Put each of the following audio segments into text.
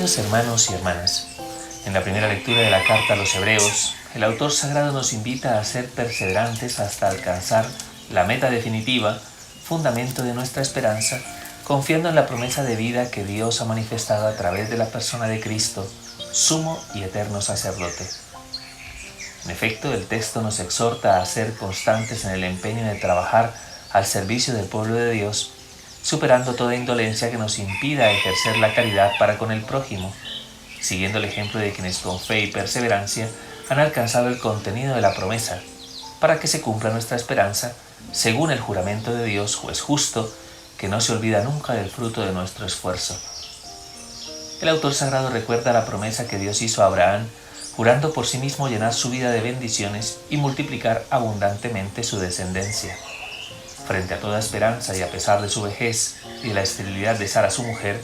Queridos hermanos y hermanas, en la primera lectura de la carta a los Hebreos, el autor sagrado nos invita a ser perseverantes hasta alcanzar la meta definitiva, fundamento de nuestra esperanza, confiando en la promesa de vida que Dios ha manifestado a través de la persona de Cristo, sumo y eterno sacerdote. En efecto, el texto nos exhorta a ser constantes en el empeño de trabajar al servicio del pueblo de Dios, superando toda indolencia que nos impida ejercer la caridad para con el prójimo, siguiendo el ejemplo de quienes con fe y perseverancia han alcanzado el contenido de la promesa, para que se cumpla nuestra esperanza, según el juramento de Dios, juez justo, que no se olvida nunca del fruto de nuestro esfuerzo. El autor sagrado recuerda la promesa que Dios hizo a Abraham, jurando por sí mismo llenar su vida de bendiciones y multiplicar abundantemente su descendencia. Frente a toda esperanza y a pesar de su vejez y de la esterilidad de Sara su mujer,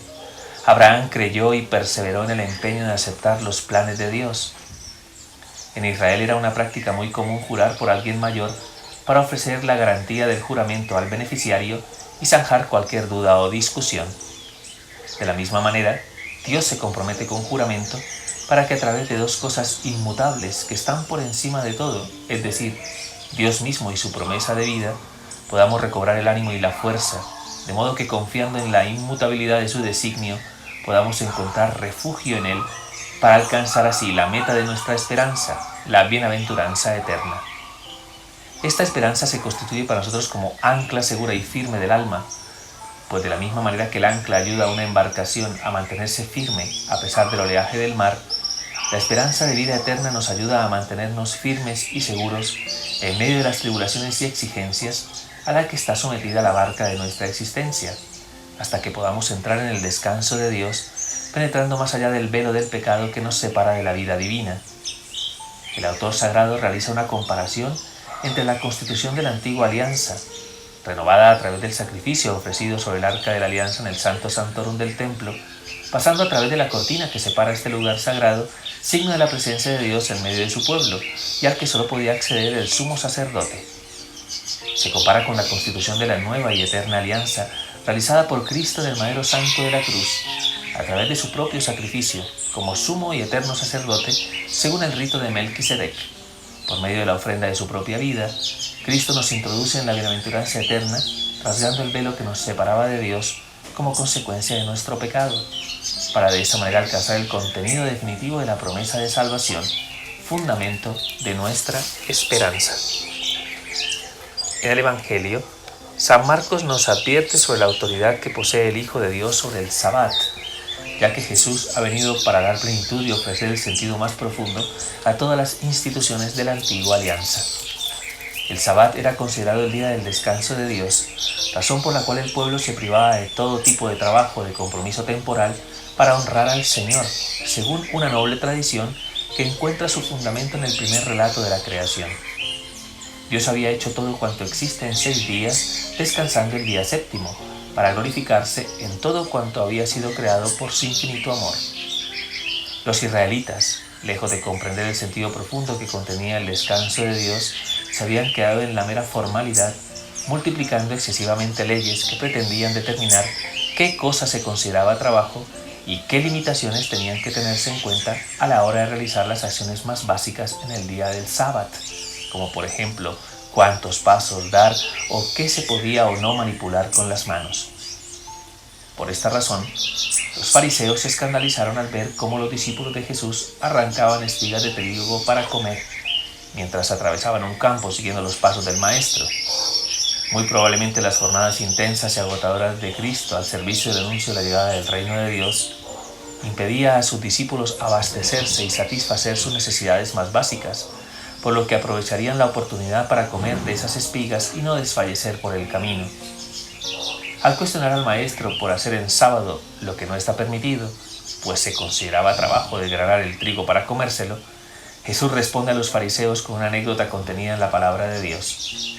Abraham creyó y perseveró en el empeño de aceptar los planes de Dios. En Israel era una práctica muy común jurar por alguien mayor para ofrecer la garantía del juramento al beneficiario y zanjar cualquier duda o discusión. De la misma manera, Dios se compromete con juramento para que a través de dos cosas inmutables que están por encima de todo, es decir, Dios mismo y su promesa de vida, podamos recobrar el ánimo y la fuerza, de modo que confiando en la inmutabilidad de su designio, podamos encontrar refugio en él para alcanzar así la meta de nuestra esperanza, la bienaventuranza eterna. Esta esperanza se constituye para nosotros como ancla segura y firme del alma, pues de la misma manera que el ancla ayuda a una embarcación a mantenerse firme a pesar del oleaje del mar, la esperanza de vida eterna nos ayuda a mantenernos firmes y seguros en medio de las tribulaciones y exigencias a la que está sometida la barca de nuestra existencia, hasta que podamos entrar en el descanso de Dios, penetrando más allá del velo del pecado que nos separa de la vida divina. El autor sagrado realiza una comparación entre la constitución de la antigua alianza, renovada a través del sacrificio ofrecido sobre el arca de la alianza en el Santo Santorum del templo, pasando a través de la cortina que separa este lugar sagrado, signo de la presencia de Dios en medio de su pueblo, y al que solo podía acceder el sumo sacerdote. Se compara con la constitución de la nueva y eterna alianza, realizada por Cristo en el madero santo de la cruz, a través de su propio sacrificio, como sumo y eterno sacerdote, según el rito de Melquisedec. Por medio de la ofrenda de su propia vida, Cristo nos introduce en la bienaventuranza eterna, rasgando el velo que nos separaba de Dios como consecuencia de nuestro pecado, para de esa manera alcanzar el contenido definitivo de la promesa de salvación, fundamento de nuestra esperanza. En el Evangelio, San Marcos nos advierte sobre la autoridad que posee el Hijo de Dios sobre el Sabbat, ya que Jesús ha venido para dar plenitud y ofrecer el sentido más profundo a todas las instituciones de la antigua alianza. El Sabbat era considerado el día del descanso de Dios, razón por la cual el pueblo se privaba de todo tipo de trabajo, de compromiso temporal, para honrar al Señor, según una noble tradición que encuentra su fundamento en el primer relato de la creación. Dios había hecho todo cuanto existe en 6 días, descansando el día séptimo, para glorificarse en todo cuanto había sido creado por su infinito amor. Los israelitas, lejos de comprender el sentido profundo que contenía el descanso de Dios, se habían quedado en la mera formalidad, multiplicando excesivamente leyes que pretendían determinar qué cosa se consideraba trabajo y qué limitaciones tenían que tenerse en cuenta a la hora de realizar las acciones más básicas en el día del sábado, como por ejemplo, cuántos pasos dar o qué se podía o no manipular con las manos. Por esta razón, los fariseos se escandalizaron al ver cómo los discípulos de Jesús arrancaban espigas de trigo para comer, mientras atravesaban un campo siguiendo los pasos del Maestro. Muy probablemente las jornadas intensas y agotadoras de Cristo al servicio del anuncio de la llegada del reino de Dios impedía a sus discípulos abastecerse y satisfacer sus necesidades más básicas, por lo que aprovecharían la oportunidad para comer de esas espigas y no desfallecer por el camino. Al cuestionar al Maestro por hacer en sábado lo que no está permitido, pues se consideraba trabajo desgranar el trigo para comérselo, Jesús responde a los fariseos con una anécdota contenida en la palabra de Dios.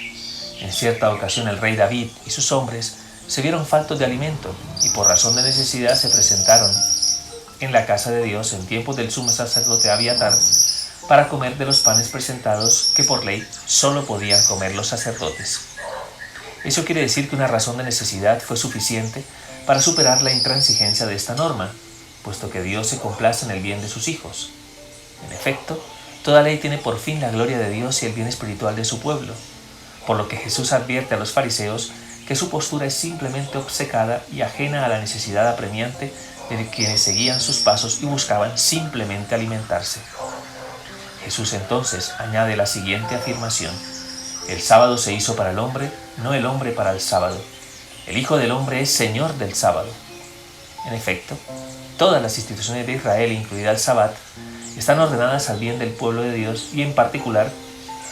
En cierta ocasión el rey David y sus hombres se vieron faltos de alimento y por razón de necesidad se presentaron en la casa de Dios en tiempos del sumo sacerdote Abiatar para comer de los panes presentados que por ley solo podían comer los sacerdotes. Eso quiere decir que una razón de necesidad fue suficiente para superar la intransigencia de esta norma, puesto que Dios se complace en el bien de sus hijos. En efecto, toda ley tiene por fin la gloria de Dios y el bien espiritual de su pueblo, por lo que Jesús advierte a los fariseos que su postura es simplemente obcecada y ajena a la necesidad apremiante de quienes seguían sus pasos y buscaban simplemente alimentarse. Jesús entonces añade la siguiente afirmación: el sábado se hizo para el hombre, no el hombre para el sábado. El Hijo del Hombre es Señor del sábado. En efecto, todas las instituciones de Israel, incluida el Sabbat, están ordenadas al bien del pueblo de Dios y en particular,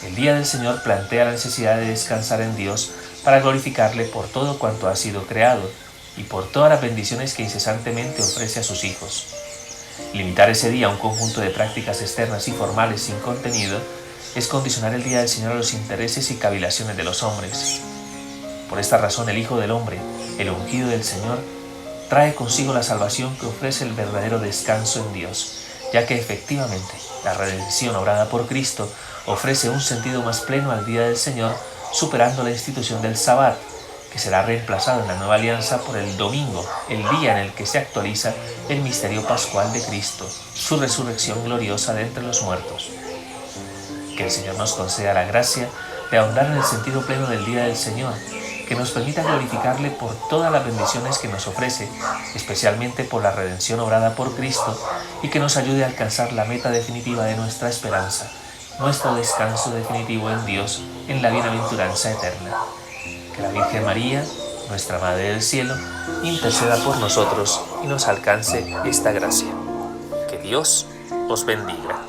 el día del Señor plantea la necesidad de descansar en Dios para glorificarle por todo cuanto ha sido creado y por todas las bendiciones que incesantemente ofrece a sus hijos. Limitar ese día a un conjunto de prácticas externas y formales sin contenido es condicionar el día del Señor a los intereses y cavilaciones de los hombres. Por esta razón el Hijo del Hombre, el ungido del Señor, trae consigo la salvación que ofrece el verdadero descanso en Dios, ya que efectivamente la redención obrada por Cristo ofrece un sentido más pleno al día del Señor, superando la institución del Sabbat, que será reemplazado en la nueva alianza por el domingo, el día en el que se actualiza el misterio pascual de Cristo, su resurrección gloriosa de entre los muertos. Que el Señor nos conceda la gracia de ahondar en el sentido pleno del día del Señor, que nos permita glorificarle por todas las bendiciones que nos ofrece, especialmente por la redención obrada por Cristo, y que nos ayude a alcanzar la meta definitiva de nuestra esperanza, nuestro descanso definitivo en Dios, en la bienaventuranza eterna. Que la Virgen María, nuestra Madre del Cielo, interceda por nosotros y nos alcance esta gracia. Que Dios os bendiga.